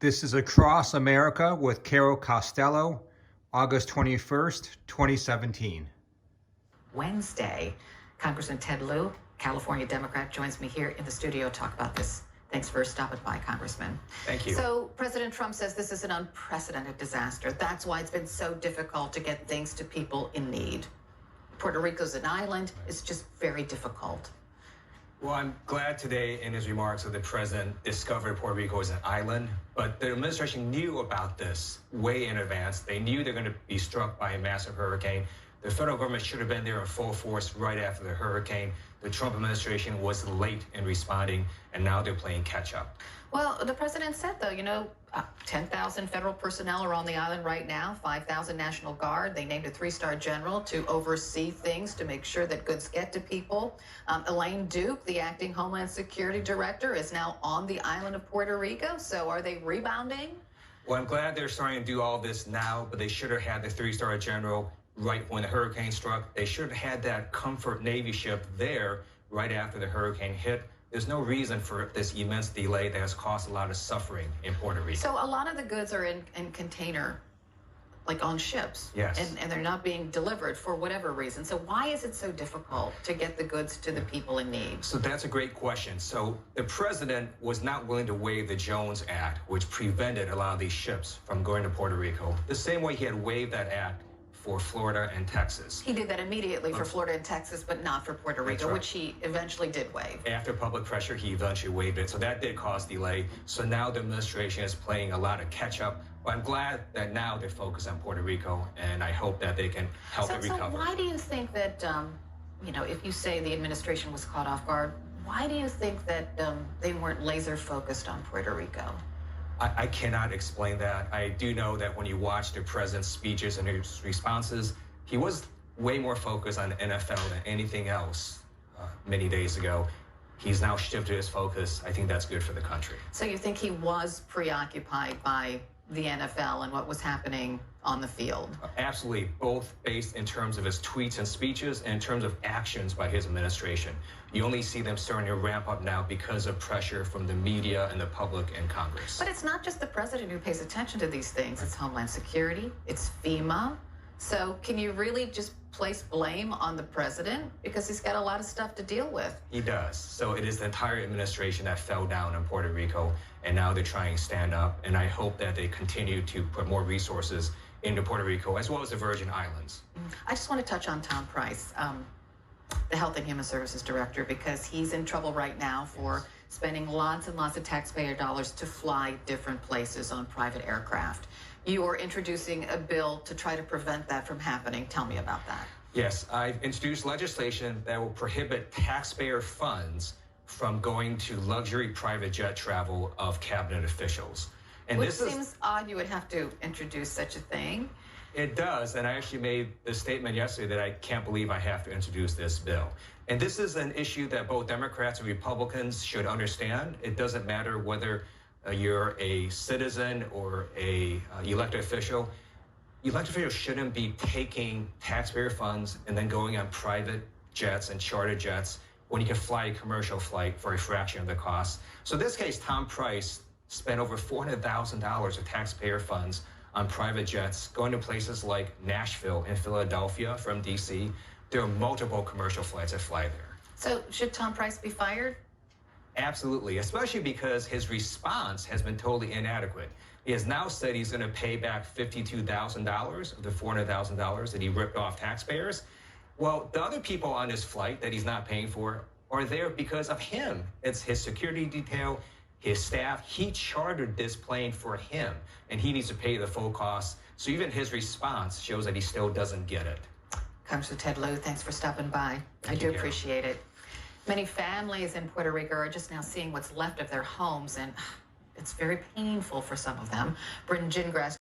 This is Across America with Carol Costello, August 21st, 2017. Wednesday, Congressman Ted Lieu, California Democrat, joins me here in the studio to talk about this. Thanks for stopping by, Congressman. Thank you. So President Trump says this is an unprecedented disaster. That's why it's been so difficult to get things to people in need. Puerto Rico's an island. It's just very difficult. Well, I'm glad today in his remarks that the president discovered Puerto Rico as an island, but the administration knew about this way in advance. They knew they're going to be struck by a massive hurricane. The federal government should have been there in full force right after the hurricane. The Trump administration was late in responding, and now they're playing catch up. Well, the president said, though, 10,000 federal personnel are on the island right now, 5,000 National Guard. They named a 3-star general to oversee things to make sure that goods get to people. Elaine Duke, the acting Homeland Security Director, is now on the island of Puerto Rico. So are they rebounding? Well, I'm glad they're starting to do all this now, but they should have had the 3-star general right when the hurricane struck. They should have had that Comfort Navy ship there right after the hurricane hit. There's no reason for this immense delay that has caused a lot of suffering in Puerto Rico. So a lot of the goods are in container, like on ships. Yes. And they're not being delivered for whatever reason. So why is it so difficult to get the goods to the people in need? So that's a great question. So the president was not willing to waive the Jones Act, which prevented a lot of these ships from going to Puerto Rico, the same way he had waived that act for Florida and Texas. He did that immediately for Florida and Texas, but not for Puerto Rico, right. which he eventually did waive. After public pressure, he eventually waived it. So that did cause delay. So now the administration is playing a lot of catch up. But I'm glad that now they're focused on Puerto Rico, and I hope that they can help it recover. So why do you think that, if you say the administration was caught off guard, why do you think that they weren't laser focused on Puerto Rico? I cannot explain that. I do know that when you watch the president's speeches and his responses, he was way more focused on the NFL than anything else many days ago. He's now shifted his focus. I think that's good for the country. So you think he was preoccupied by the NFL and what was happening on the field? Absolutely, both based in terms of his tweets and speeches and in terms of actions by his administration. You only see them starting to ramp up now because of pressure from the media and the public and Congress. But it's not just the president who pays attention to these things. It's Homeland Security, it's FEMA. So can you really just place blame on the president? Because he's got a lot of stuff to deal with. He does. So it is the entire administration that fell down in Puerto Rico, and now they're trying to stand up. And I hope that they continue to put more resources into Puerto Rico, as well as the Virgin Islands. I just want to touch on Tom Price, the Health and Human Services Director, because he's in trouble right now for spending lots and lots of taxpayer dollars to fly different places on private aircraft. You are introducing a bill to try to prevent that from happening. Tell me about that. Yes, I've introduced legislation that will prohibit taxpayer funds from going to luxury private jet travel of cabinet officials. And Which seems odd you would have to introduce such a thing. It does, and I actually made the statement yesterday that I can't believe I have to introduce this bill. And this is an issue that both Democrats and Republicans should understand. It doesn't matter whether you're a citizen or a elected official. Elected officials shouldn't be taking taxpayer funds and then going on private jets and charter jets when you can fly a commercial flight for a fraction of the cost. So in this case, Tom Price spent over $400,000 of taxpayer funds on private jets, going to places like Nashville and Philadelphia from D.C. There are multiple commercial flights that fly there. So should Tom Price be fired? Absolutely, especially because his response has been totally inadequate. He has now said he's going to pay back $52,000 of the $400,000 that he ripped off taxpayers. Well, the other people on his flight that he's not paying for are there because of him. It's his security detail, his staff. He chartered this plane for him, and he needs to pay the full cost. So even his response shows that he still doesn't get it. Congressman Ted Lieu, thanks for stopping by. I do appreciate it. Many families in Puerto Rico are just now seeing what's left of their homes, and it's very painful for some of them. Britton Gingras